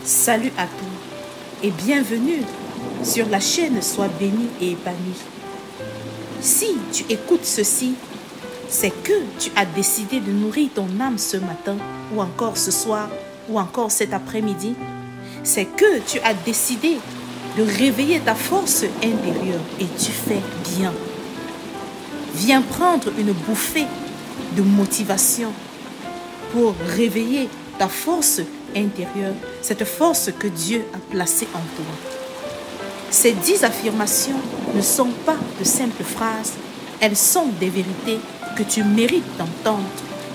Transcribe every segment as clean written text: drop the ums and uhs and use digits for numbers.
Salut à tous et bienvenue sur la chaîne Sois béni et épanoui. Si tu écoutes ceci, c'est que tu as décidé de nourrir ton âme ce matin ou encore ce soir ou encore cet après-midi. C'est que tu as décidé de réveiller ta force intérieure et tu fais bien. Viens prendre une bouffée de motivation pour réveiller ta force intérieure, cette force que Dieu a placée en toi. Ces 10 affirmations ne sont pas de simples phrases, elles sont des vérités que tu mérites d'entendre,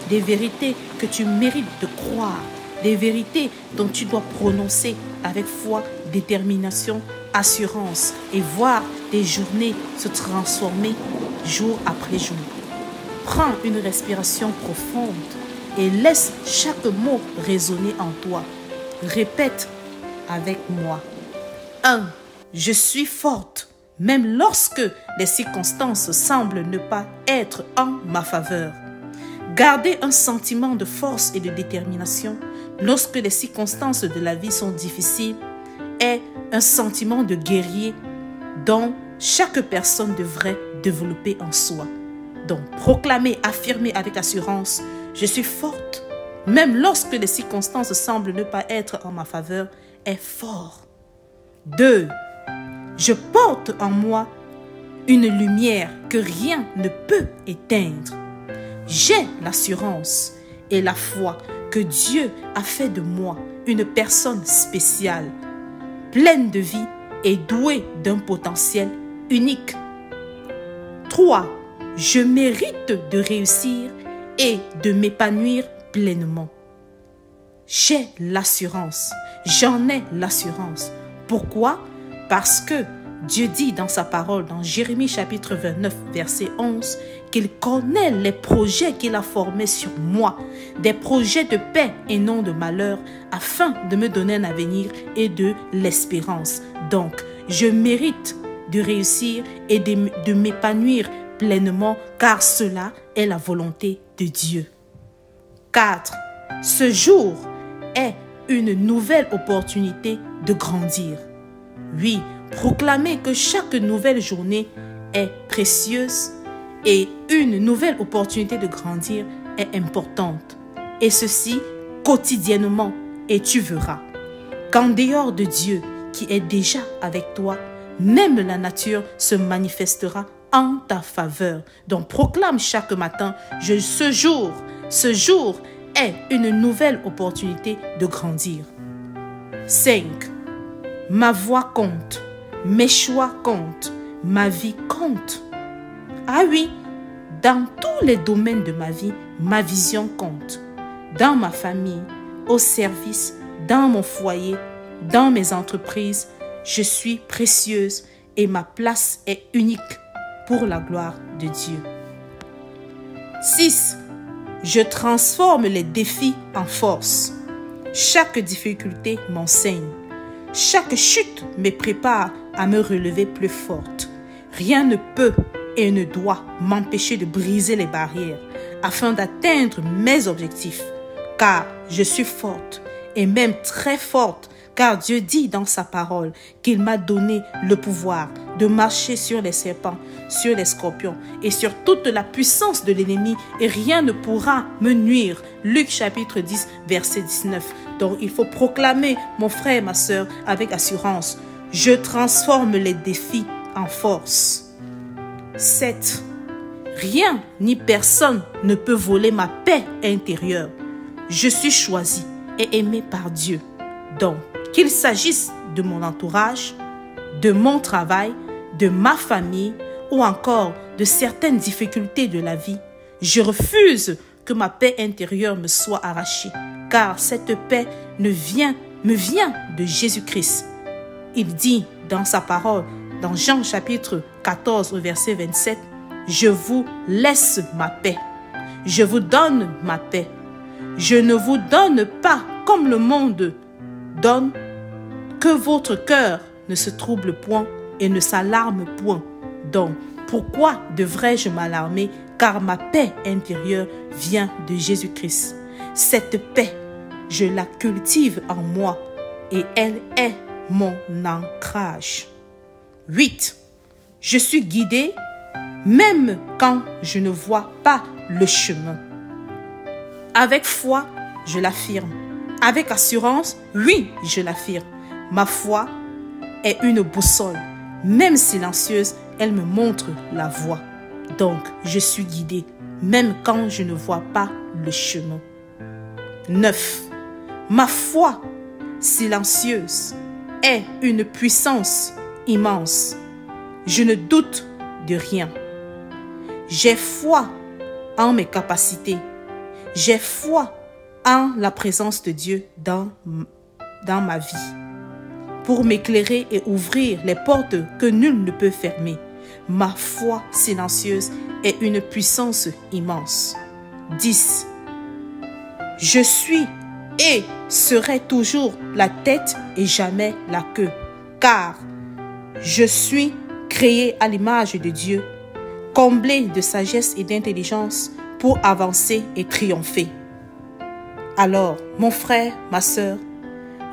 des vérités que tu mérites de croire, des vérités dont tu dois prononcer avec foi, détermination, assurance et voir tes journées se transformer jour après jour. Prends une respiration profonde et laisse chaque mot résonner en toi. Répète avec moi. 1. Je suis forte, même lorsque les circonstances semblent ne pas être en ma faveur. Garder un sentiment de force et de détermination lorsque les circonstances de la vie sont difficiles est un sentiment de guerrier dont chaque personne devrait développer en soi. Donc, proclamer, affirmer avec assurance, je suis forte, même lorsque les circonstances semblent ne pas être en ma faveur, est fort. 2. Je porte en moi une lumière que rien ne peut éteindre. J'ai l'assurance et la foi que Dieu a fait de moi une personne spéciale, pleine de vie et douée d'un potentiel unique. 3. Je mérite de réussir et de m'épanouir pleinement. J'ai l'assurance, j'en ai l'assurance. Pourquoi? Parce que Dieu dit dans sa parole, dans Jérémie chapitre 29, verset 11, qu'il connaît les projets qu'il a formés sur moi, des projets de paix et non de malheur, afin de me donner un avenir et de l'espérance. Donc, je mérite de réussir et de m'épanouir pleinement, car cela est la volonté de Dieu. 4. Ce jour est une nouvelle opportunité de grandir. Oui, proclamer que chaque nouvelle journée est précieuse et une nouvelle opportunité de grandir est importante. Et ceci quotidiennement, et tu verras qu'en dehors de Dieu qui est déjà avec toi, même la nature se manifestera en ta faveur. Donc proclame chaque matin, ce jour est une nouvelle opportunité de grandir. 5. Ma voix compte, mes choix comptent, ma vie compte. Ah oui, dans tous les domaines de ma vie, ma vision compte. Dans ma famille, au service, dans mon foyer, dans mes entreprises, je suis précieuse et ma place est unique pour la gloire de Dieu. 6. Je transforme les défis en force. Chaque difficulté m'enseigne. Chaque chute me prépare à me relever plus forte. Rien ne peut et ne doit m'empêcher de briser les barrières afin d'atteindre mes objectifs. Car je suis forte et même très forte, car Dieu dit dans sa parole qu'il m'a donné le pouvoir de marcher sur les serpents, sur les scorpions et sur toute la puissance de l'ennemi et rien ne pourra me nuire. Luc chapitre 10, verset 19. Donc il faut proclamer, mon frère et ma soeur, avec assurance, je transforme les défis en force. 7. Rien ni personne ne peut voler ma paix intérieure. Je suis choisi et aimé par Dieu. Donc, qu'il s'agisse de mon entourage, de mon travail, de ma famille ou encore de certaines difficultés de la vie, je refuse que ma paix intérieure me soit arrachée, car cette paix me vient de Jésus-Christ. Il dit dans sa parole, dans Jean chapitre 14, verset 27, « Je vous laisse ma paix, je vous donne ma paix. Je ne vous donne pas comme le monde donne, que votre cœur ne se trouble point et ne s'alarme point. Donc, pourquoi devrais-je m'alarmer? Car ma paix intérieure vient de Jésus-Christ. Cette paix, je la cultive en moi et elle est mon ancrage. 8. Je suis guidé même quand je ne vois pas le chemin. Avec foi, je l'affirme. Avec assurance, oui, je l'affirme. Ma foi est une boussole. Même silencieuse, elle me montre la voie. Donc, je suis guidé, même quand je ne vois pas le chemin. 9. Ma foi silencieuse est une puissance immense. Je ne doute de rien. J'ai foi en mes capacités. J'ai foi en la présence de Dieu dans ma vie, pour m'éclairer et ouvrir les portes que nul ne peut fermer. Ma foi silencieuse est une puissance immense. 10. Je suis et serai toujours la tête et jamais la queue, car je suis créé à l'image de Dieu, comblé de sagesse et d'intelligence pour avancer et triompher. Alors, mon frère, ma sœur,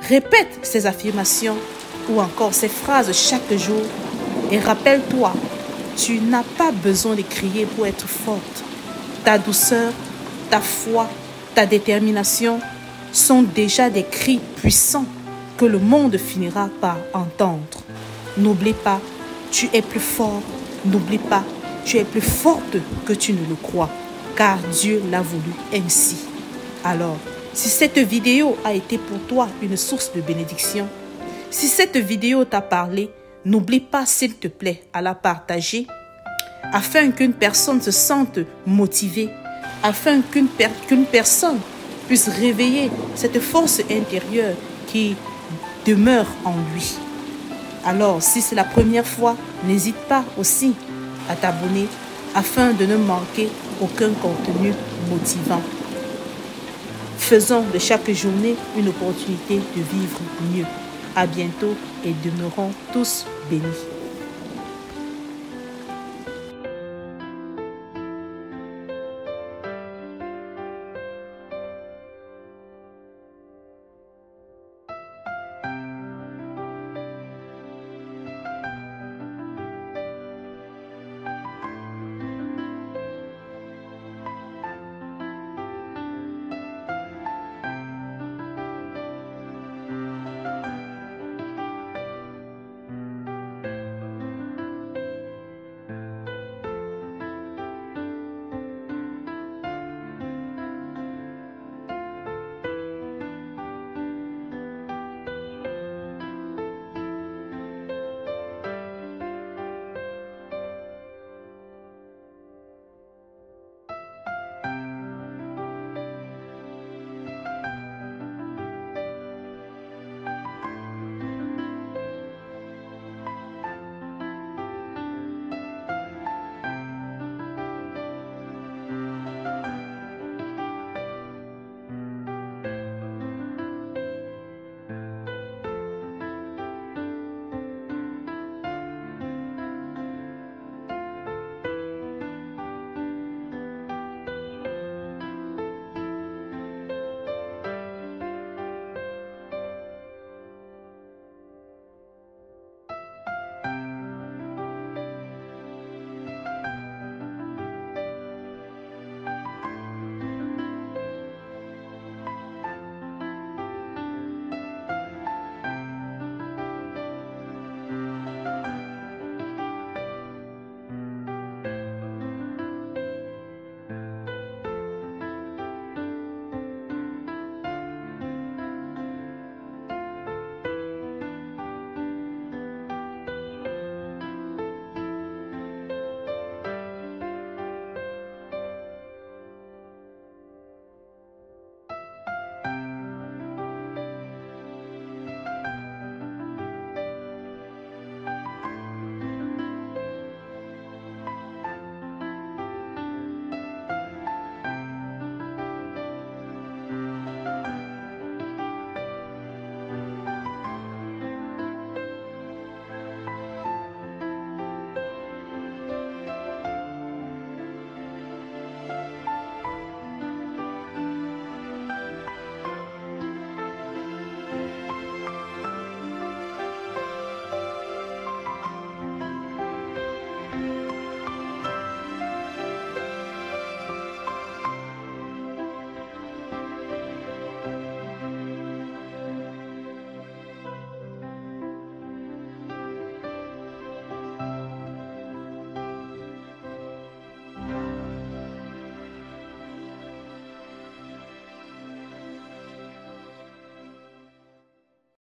répète ces affirmations ou encore ces phrases chaque jour et rappelle-toi, tu n'as pas besoin de crier pour être forte. Ta douceur, ta foi, ta détermination sont déjà des cris puissants que le monde finira par entendre. N'oublie pas, tu es plus fort. N'oublie pas, tu es plus forte que tu ne le crois, car Dieu l'a voulu ainsi. Alors, si cette vidéo a été pour toi une source de bénédiction, si cette vidéo t'a parlé, n'oublie pas, s'il te plaît, à la partager afin qu'une personne se sente motivée, afin qu'une personne puisse réveiller cette force intérieure qui demeure en lui. Alors, si c'est la première fois, n'hésite pas aussi à t'abonner afin de ne manquer aucun contenu motivant. Faisons de chaque journée une opportunité de vivre mieux. À bientôt et demeurons tous bénis.